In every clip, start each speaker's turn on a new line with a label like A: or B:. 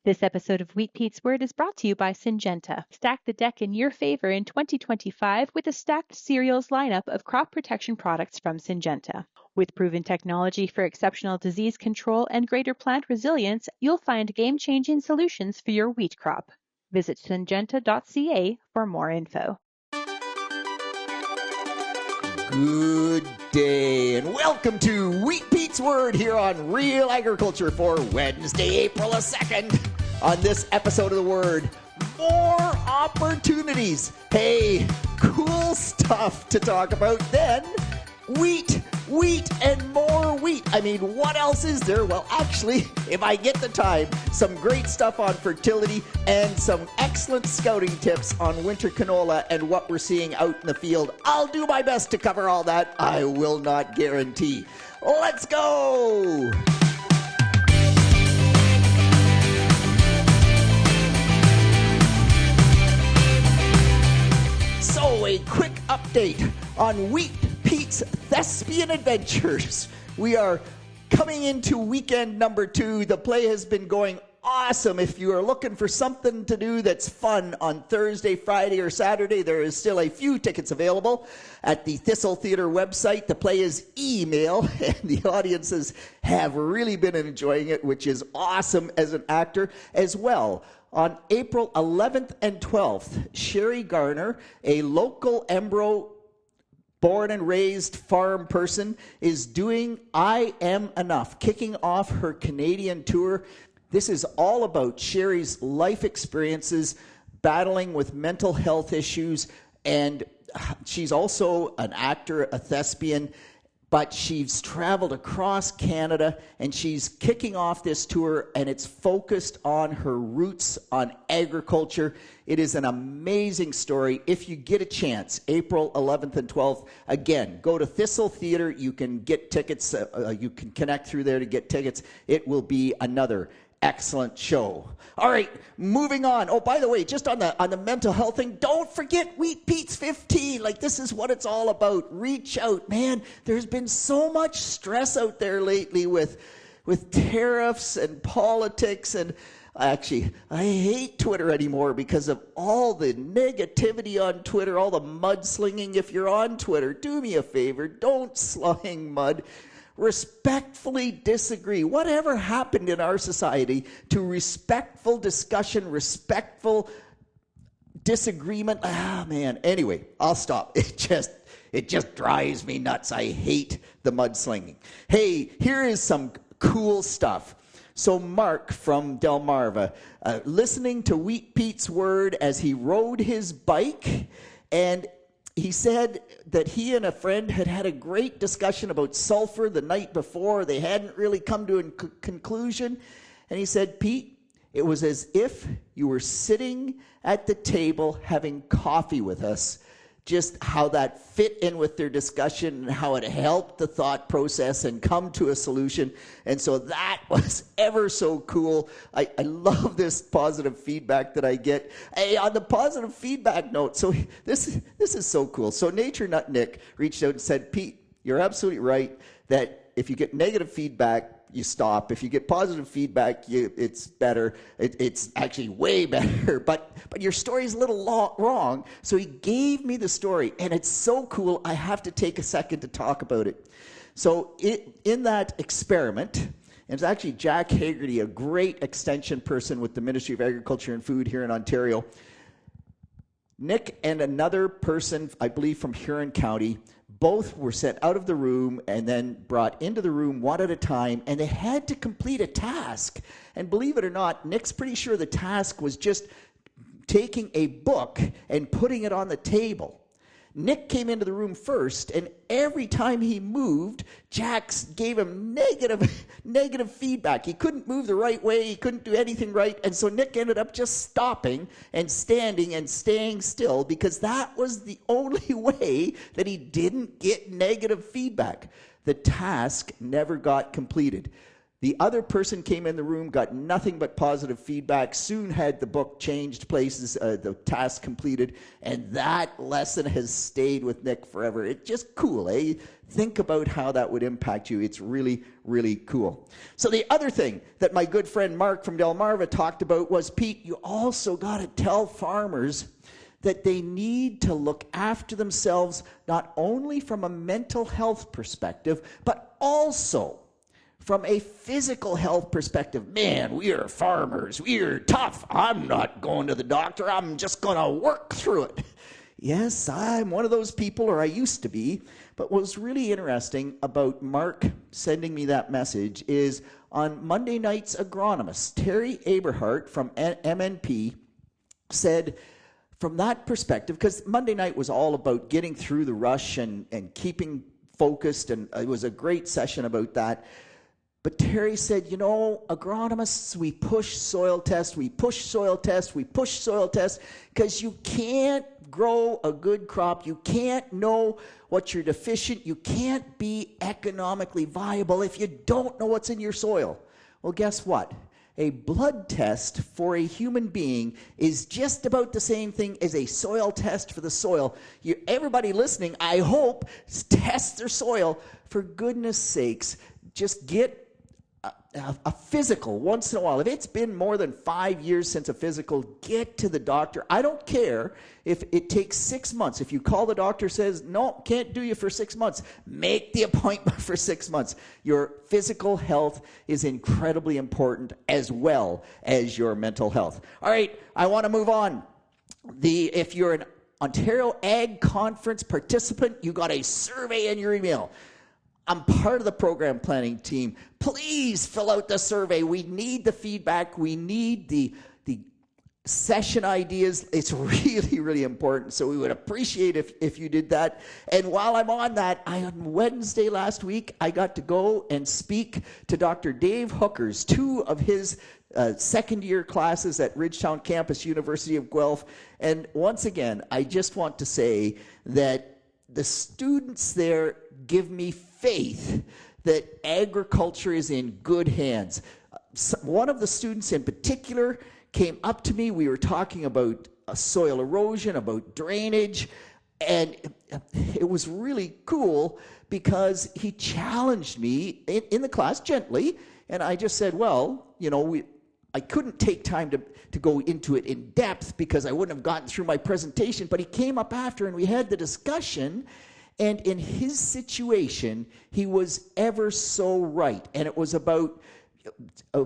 A: This episode of Wheat Pete's Word is brought to you by Syngenta. Stack the deck in your favor in 2025 with a stacked cereals lineup of crop protection products from Syngenta. With proven technology for exceptional disease control and greater plant resilience, you'll find game-changing solutions for your wheat crop. Visit syngenta.ca for more info.
B: Good day and welcome to Wheat Pete's Word here on Real Agriculture for Wednesday, April 2nd. On this episode of the Word, more opportunities. Hey, cool stuff to talk about. Then wheat, and more wheat. I mean, what else is there? Well, actually, if I get the time, some great stuff on fertility and some excellent scouting tips on winter canola and what we're seeing out in the field. I'll do my best to cover all that. I will not guarantee. Let's go! So, a quick update on Wheat Pete's Thespian Adventures. We are coming into weekend number 2. The play has been going awesome. If you are looking for something to do that's fun on Thursday, Friday, or Saturday, there is still a few tickets available at the Thistle Theatre website. The play is email, and the audiences have really been enjoying it, which is awesome as an actor as well. On April 11th and 12th, Sherry Garner, a local Embro born and raised farm person, is doing I Am Enough, kicking off her Canadian tour. This is all about Sherry's life experiences, battling with mental health issues, and she's also an actor, a thespian, but she's traveled across Canada, and she's kicking off this tour, and it's focused on her roots on agriculture. It is an amazing story. If you get a chance, April 11th and 12th, again, go to Thistle Theatre. You can get tickets. You can connect through there to get tickets. It will be another excellent show. All right, moving on. Oh, by the way, just on the mental health thing, don't forget Wheat Pete's 15. Like, this is what it's all about. Reach out. Man, there's been so much stress out there lately with tariffs and politics, and actually, I hate Twitter anymore because of all the negativity on Twitter, all the mudslinging. If you're on Twitter, do me a favor, don't sling mud. Respectfully disagree. Whatever happened in our society to respectful discussion, respectful disagreement? Ah, man. Anyway, I'll stop. It just drives me nuts. I hate the mudslinging. Hey, here is some cool stuff. So Mark from Delmarva, listening to Wheat Pete's Word as he rode his bike, and he said that he and a friend had had a great discussion about sulfur the night before. They hadn't really come to a conclusion. And he said, Pete, it was as if you were sitting at the table having coffee with us. Just how that fit in with their discussion and how it helped the thought process and come to a solution. And so that was ever so cool. I love this positive feedback that I get. Hey, on the positive feedback note, so this is so cool. So Nature Nut Nick reached out and said, Pete, you're absolutely right that if you get negative feedback, you stop. If you get positive feedback, it's better. It's actually way better. But your story's a little wrong. So he gave me the story, and it's so cool. I have to take a second to talk about it. So in that experiment, and it's actually Jack Hagerty, a great extension person with the Ministry of Agriculture and Food here in Ontario. Nick and another person, I believe from Huron County, both were sent out of the room and then brought into the room one at a time, and they had to complete a task. And believe it or not, Nick's pretty sure the task was just taking a book and putting it on the table. Nick came into the room first, and every time he moved, Jax gave him negative feedback. He couldn't move the right way. He couldn't do anything right. And so Nick ended up just stopping and standing and staying still because that was the only way that he didn't get negative feedback. The task never got completed. The other person came in the room, got nothing but positive feedback, soon had the book changed places, the task completed, and that lesson has stayed with Nick forever. It's just cool, eh? Think about how that would impact you. It's really, really cool. So the other thing that my good friend Mark from Delmarva talked about was, Pete, you also got to tell farmers that they need to look after themselves, not only from a mental health perspective, but also from a physical health perspective. Man, we are farmers. We are tough. I'm not going to the doctor. I'm just going to work through it. Yes, I'm one of those people, or I used to be. But what was really interesting about Mark sending me that message is on Monday night's agronomist, Terry Aberhart from MNP said, from that perspective, because Monday night was all about getting through the rush and keeping focused, and it was a great session about that. But Terry said, you know, agronomists, we push soil tests, because you can't grow a good crop. You can't know what you're deficient. You can't be economically viable if you don't know what's in your soil. Well, guess what? A blood test for a human being is just about the same thing as a soil test for the soil. Everybody listening, I hope, test their soil. For goodness sakes, just get a physical once in a while. If it's been more than 5 years since a physical, get to the doctor. I don't care if it takes 6 months. If you call the doctor, says, no, can't do you for 6 months, make the appointment for 6 months. Your physical health is incredibly important as well as your mental health. All right, I want to move on. If you're an Ontario Ag Conference participant, you got a survey in your email. I'm part of the program planning team. Please fill out the survey. We need the feedback. We need the session ideas. It's really, really important. So we would appreciate if you did that. And while I'm on that, on Wednesday last week, I got to go and speak to Dr. Dave Hookers, 2 of his second-year classes at Ridgetown Campus, University of Guelph. And once again, I just want to say that the students there give me faith that agriculture is in good hands. One of the students in particular came up to me. We were talking about soil erosion, about drainage, and it was really cool because he challenged me in the class gently, and I just said, well, you know, I couldn't take time to go into it in depth because I wouldn't have gotten through my presentation, but he came up after and we had the discussion. And in his situation, he was ever so right. And it was about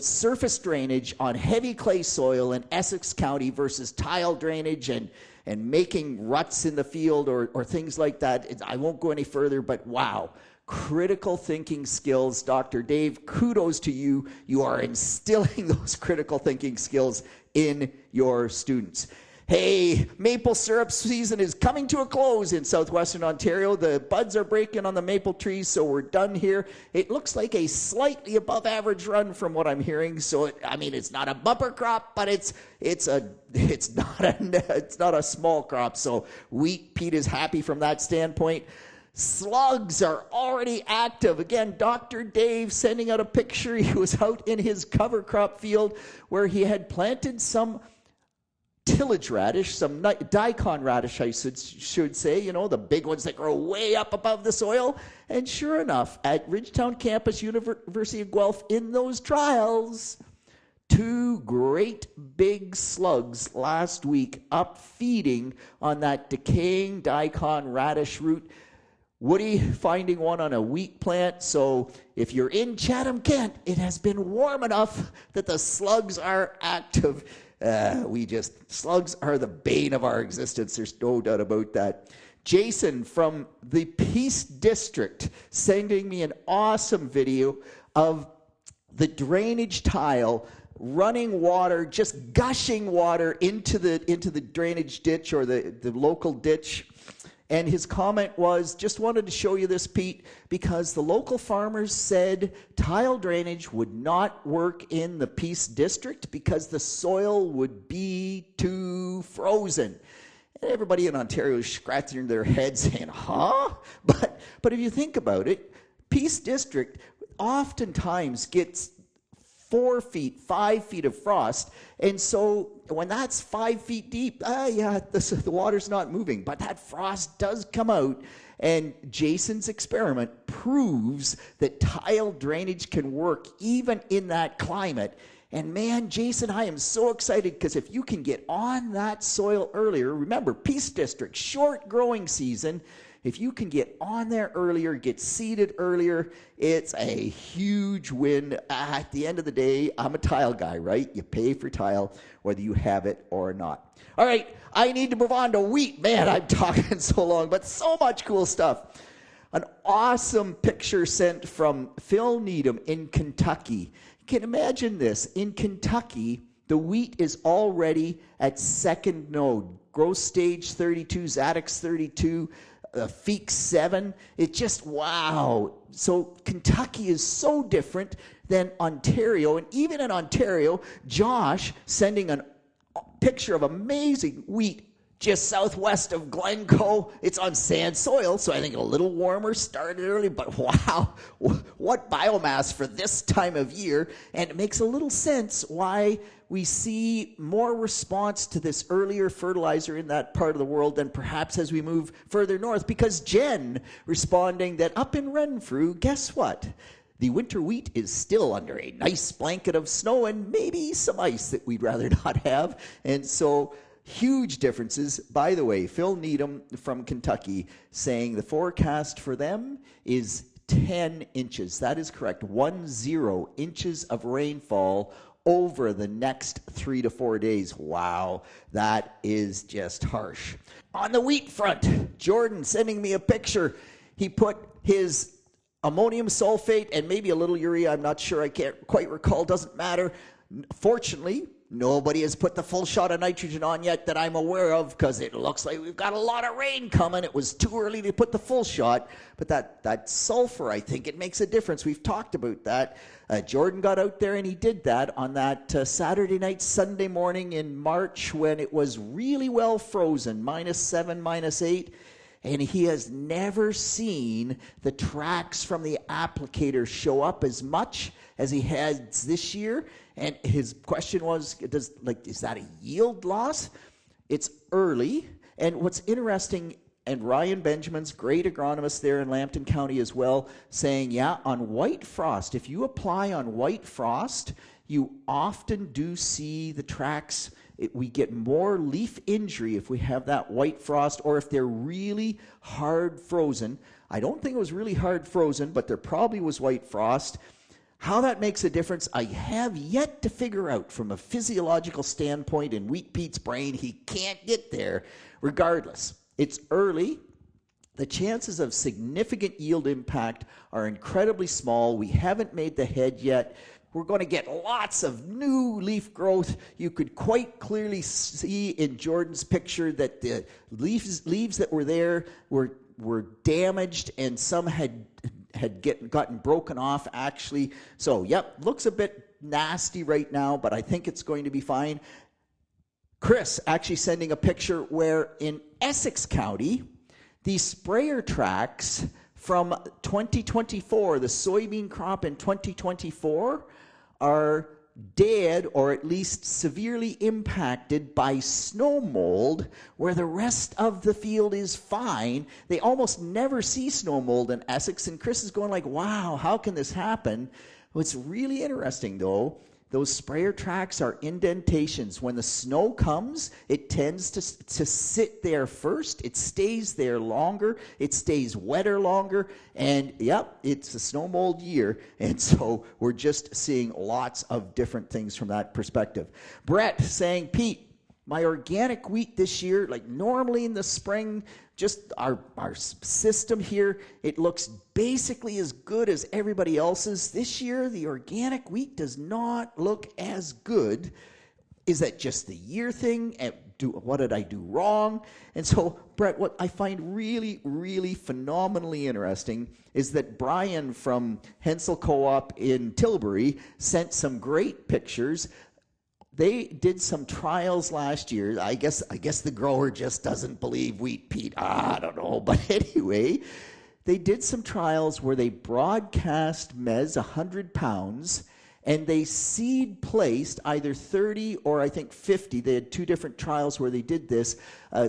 B: surface drainage on heavy clay soil in Essex County versus tile drainage and making ruts in the field or things like that. I won't go any further, but wow. Critical thinking skills. Dr. Dave, kudos to you. You are instilling those critical thinking skills in your students. Hey, maple syrup season is coming to a close in southwestern Ontario. The buds are breaking on the maple trees, so we're done here. It looks like a slightly above average run from what I'm hearing. So, it's not a bumper crop, but it's not a small crop. So wheat, Pete is happy from that standpoint. Slugs are already active. Again, Dr. Dave sending out a picture. He was out in his cover crop field where he had planted some tillage radish, some daikon radish, I should say, you know, the big ones that grow way up above the soil. And sure enough, at Ridgetown Campus, University of Guelph, in those trials, 2 great big slugs last week up feeding on that decaying daikon radish root. Woody finding one on a wheat plant. So if you're in Chatham-Kent, it has been warm enough that the slugs are active. Slugs are the bane of our existence. There's no doubt about that. Jason from the Peace District sending me an awesome video of the drainage tile running water, just gushing water into the drainage ditch or the local ditch. And his comment was, just wanted to show you this, Pete, because the local farmers said tile drainage would not work in the Peace District because the soil would be too frozen. And everybody in Ontario is scratching their heads saying, huh? But if you think about it, Peace District oftentimes gets 4 feet, 5 feet of frost. And so when that's 5 feet deep, the water's not moving, but that frost does come out. And Jason's experiment proves that tile drainage can work even in that climate. And man, Jason, I am so excited because if you can get on that soil earlier, remember, Peace District, short growing season, if you can get on there earlier, get seeded earlier, it's a huge win. At the end of the day, I'm a tile guy, right? You pay for tile whether you have it or not. All right, I need to move on to wheat. Man, I'm talking so long, but so much cool stuff. An awesome picture sent from Phil Needham in Kentucky. You can imagine this. In Kentucky, the wheat is already at second node. Growth stage 32, Zadex 32, Feek 7. It just, wow. So Kentucky is so different than Ontario. And even in Ontario, Josh sending a picture of amazing wheat just southwest of Glencoe. It's on sand soil, so I think a little warmer, started early, but wow, what biomass for this time of year. And it makes a little sense why we see more response to this earlier fertilizer in that part of the world than perhaps as we move further north, because Jen responding that up in Renfrew, guess what? The winter wheat is still under a nice blanket of snow and maybe some ice that we'd rather not have. And so huge differences. By the way, Phil Needham from Kentucky saying the forecast for them is 10 inches. That is correct. 10 inches of rainfall over the next 3 to 4 days. Wow, that is just harsh. On the wheat front, Jordan sending me a picture. He put his ammonium sulfate and maybe a little urea, I'm not sure, I can't quite recall, doesn't matter. Fortunately, nobody has put the full shot of nitrogen on yet that I'm aware of, because it looks like we've got a lot of rain coming. It was too early to put the full shot, but that sulfur, I think it makes a difference. We've talked about that. Jordan got out there and he did that on that Saturday night, Sunday morning in March when it was really well frozen, -7, -8. And he has never seen the tracks from the applicator show up as much as he has this year. And his question was, is that a yield loss? It's early. And what's interesting, and Ryan Benjamin's great agronomist there in Lambton County as well, saying, yeah, on white frost, if you apply on white frost, you often do see the tracks. We get more leaf injury if we have that white frost, or if they're really hard frozen. I don't think it was really hard frozen, but there probably was white frost. How that makes a difference, I have yet to figure out from a physiological standpoint in Wheat Pete's brain. He can't get there. Regardless, it's early. The chances of significant yield impact are incredibly small. We haven't made the head yet. We're going to get lots of new leaf growth. You could quite clearly see in Jordan's picture that the leaves that were there were damaged, and some had gotten broken off, actually. So, yep, looks a bit nasty right now, but I think it's going to be fine. Chris actually sending a picture where in Essex County, the sprayer tracks from 2024, the soybean crop in 2024, are dead or at least severely impacted by snow mold, where the rest of the field is fine. They almost never see snow mold in Essex, and Chris is going like, wow, how can this happen? What's really interesting, though, those sprayer tracks are indentations. When the snow comes, it tends to sit there first. It stays there longer. It stays wetter longer. And, yep, it's a snow mold year. And so we're just seeing lots of different things from that perspective. Brett saying, Pete, my organic wheat this year, like normally in the spring, just our system here, it looks basically as good as everybody else's. This year, the organic wheat does not look as good. Is that just the year thing? What did I do wrong? And so, Brett, what I find really, really phenomenally interesting is that Brian from Hensel Co-op in Tilbury sent some great pictures. They did some trials last year. I guess the grower just doesn't believe Wheat Pete. I don't know. But anyway, they did some trials where they broadcast maize 100 pounds, and they seed placed either 30 or I think 50. They had 2 different trials where they did this.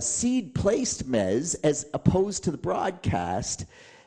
B: Seed placed maize as opposed to the broadcast.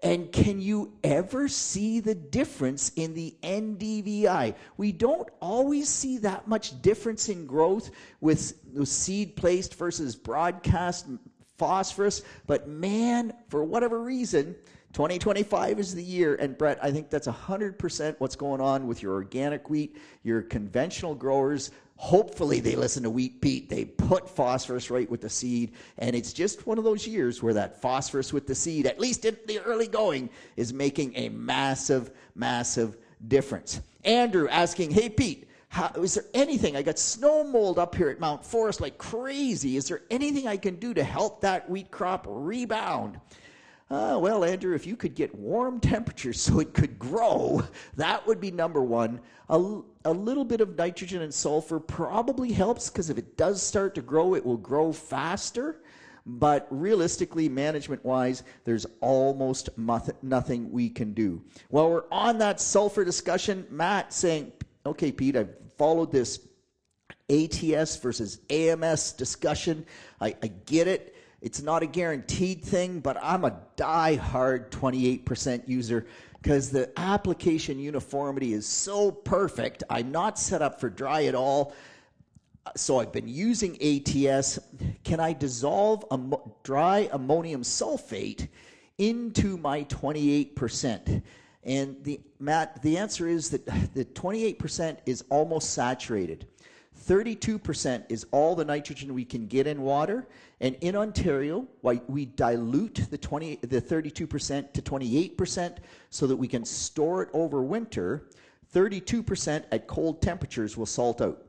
B: And can you ever see the difference in the NDVI? We don't always see that much difference in growth with seed placed versus broadcast phosphorus. But man, for whatever reason, 2025 is the year. And Brett, I think that's 100% what's going on with your organic wheat, your conventional growers. Hopefully they listen to Wheat Pete. They put phosphorus right with the seed. And it's just one of those years where that phosphorus with the seed, at least in the early going, is making a massive, massive difference. Andrew asking, hey, Pete, is there anything? I got snow mold up here at Mount Forest like crazy. Is there anything I can do to help that wheat crop rebound? Well, Andrew, if you could get warm temperatures so it could grow, that would be number one. A little bit of nitrogen and sulfur probably helps, because if it does start to grow, it will grow faster. But realistically, management-wise, there's almost nothing we can do. While we're on that sulfur discussion, Matt saying, okay, Pete, I've followed this ATS versus AMS discussion. I get it. It's not a guaranteed thing, but I'm a die-hard 28% user because the application uniformity is so perfect. I'm not set up for dry at all. So I've been using ATS. Can I dissolve dry ammonium sulfate into my 28%? And Matt, the answer is that the 28% is almost saturated. 32% is all the nitrogen we can get in water. And in Ontario, we dilute the 32% to 28% so that we can store it over winter. 32% at cold temperatures will salt out.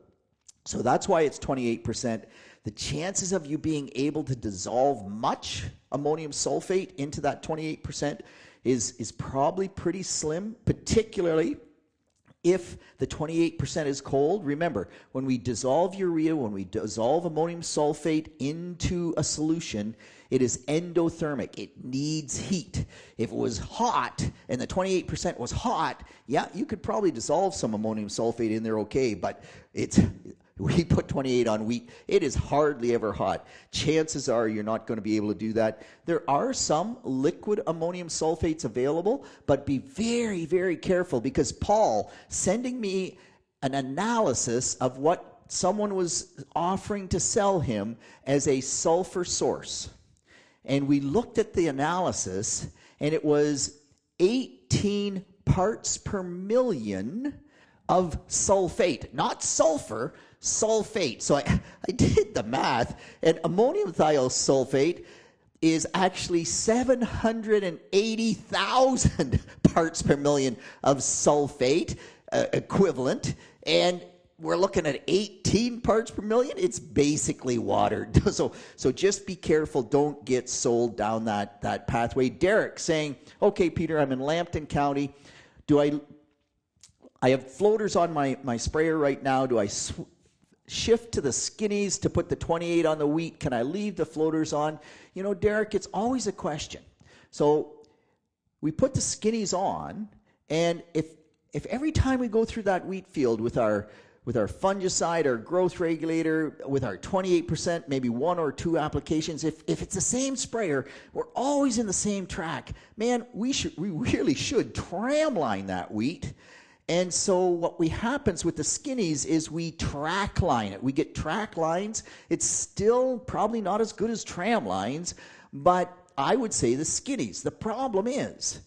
B: So that's why it's 28%. The chances of you being able to dissolve much ammonium sulfate into that 28% is probably pretty slim, particularly if the 28% is cold. Remember, when we dissolve urea, when we dissolve ammonium sulfate into a solution, it is endothermic. It needs heat. If it was hot and the 28% was hot, yeah, you could probably dissolve some ammonium sulfate in there okay, but we put 28 on wheat. It is hardly ever hot. Chances are you're not going to be able to do that. There are some liquid ammonium sulfates available, but be very, very careful, because Paul sending me an analysis of what someone was offering to sell him as a sulfur source. And we looked at the analysis, and it was 18 parts per million of sulfate, not sulfur, sulfate. So I did the math, and ammonium thiosulfate is actually 780,000 parts per million of sulfate equivalent, and we're looking at 18 parts per million. It's basically water. So just be careful. Don't get sold down that pathway. Derek saying, okay, Peter, I'm in Lambton County. I have floaters on my sprayer right now. Do I shift to the skinnies to put the 28 on the wheat? Can I leave the floaters on? You know, Derek, it's always a question. So we put the skinnies on, and if every time we go through that wheat field with our fungicide, our growth regulator, with our 28%, maybe 1 or 2 applications, if it's the same sprayer, we're always in the same track. Man, we really should tramline that wheat. And so what happens with the skinnies is we track line it. We get track lines. It's still probably not as good as tram lines, but I would say the skinnies. The problem is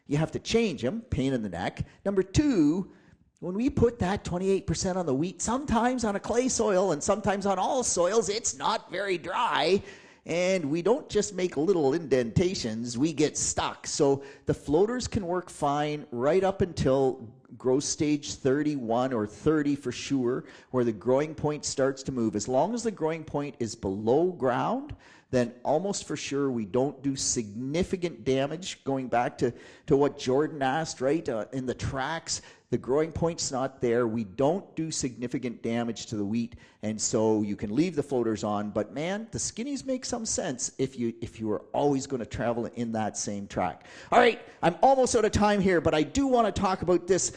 B: you have to change them, pain in the neck. Number 2, when we put that 28% on the wheat, sometimes on a clay soil and sometimes on all soils, it's not very dry. And we don't just make little indentations, we get stuck. So the floaters can work fine right up until growth stage 31 or 30 for sure, where the growing point starts to move. As long as the growing point is below ground, then almost for sure we don't do significant damage. Going back to what Jordan asked, right, in the tracks, The growing point's not there. We don't do significant damage to the wheat, and so you can leave the floaters on. But man, the skinnies make some sense if you are always going to travel in that same track. All right, I'm almost out of time here, but I do want to talk about this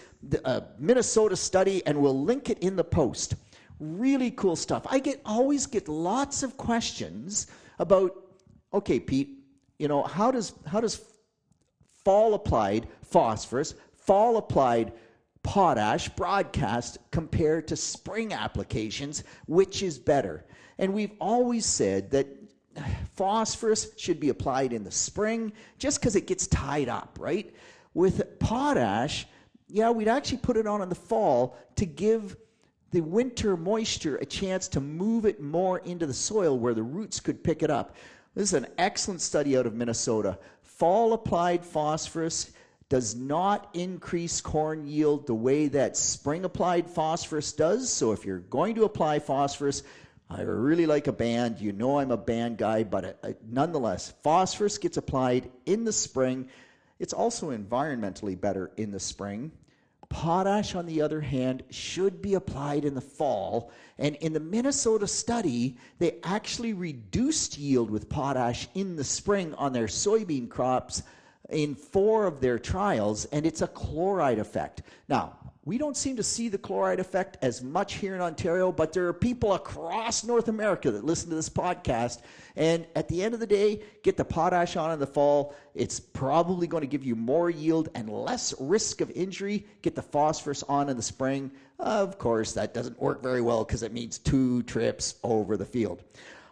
B: Minnesota study, and we'll link it in the post. Really cool stuff. I always get lots of questions about, okay, Pete, how does fall applied phosphorus, fall applied potash broadcast compare to spring applications? Which is better? And we've always said that phosphorus should be applied in the spring just because it gets tied up, right? With potash, yeah, we'd actually put it on in the fall to give the winter moisture a chance to move it more into the soil where the roots could pick it up. This is an excellent study out of Minnesota. Fall applied phosphorus does not increase corn yield the way that spring applied phosphorus does. So if you're going to apply phosphorus, I really like a band. You know I'm a band guy, but nonetheless, phosphorus gets applied in the spring. It's also environmentally better in the spring. Potash, on the other hand, should be applied in the fall. And in the Minnesota study, they actually reduced yield with potash in the spring on their soybean crops in 4 of their trials, and it's a chloride effect. Now, we don't seem to see the chloride effect as much here in Ontario, but there are people across North America that listen to this podcast, and at the end of the day, get the potash on in the fall. It's probably going to give you more yield and less risk of injury. Get the phosphorus on in the spring. Of course, that doesn't work very well because it means 2 trips over the field.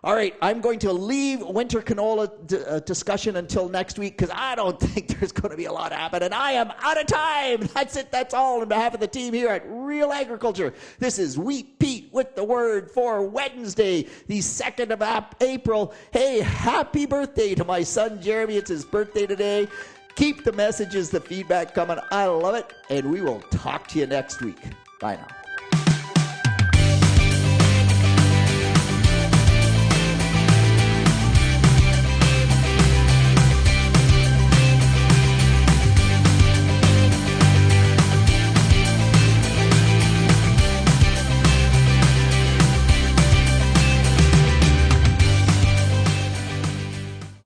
B: All right, I'm going to leave winter canola discussion until next week because I don't think there's going to be a lot happening. I am out of time. That's it. That's all on behalf of the team here at Real Agriculture. This is Wheat Pete with the word for Wednesday, the 2nd of April. Hey, happy birthday to my son, Jeremy. It's his birthday today. Keep the messages, the feedback coming. I love it. And we will talk to you next week. Bye now.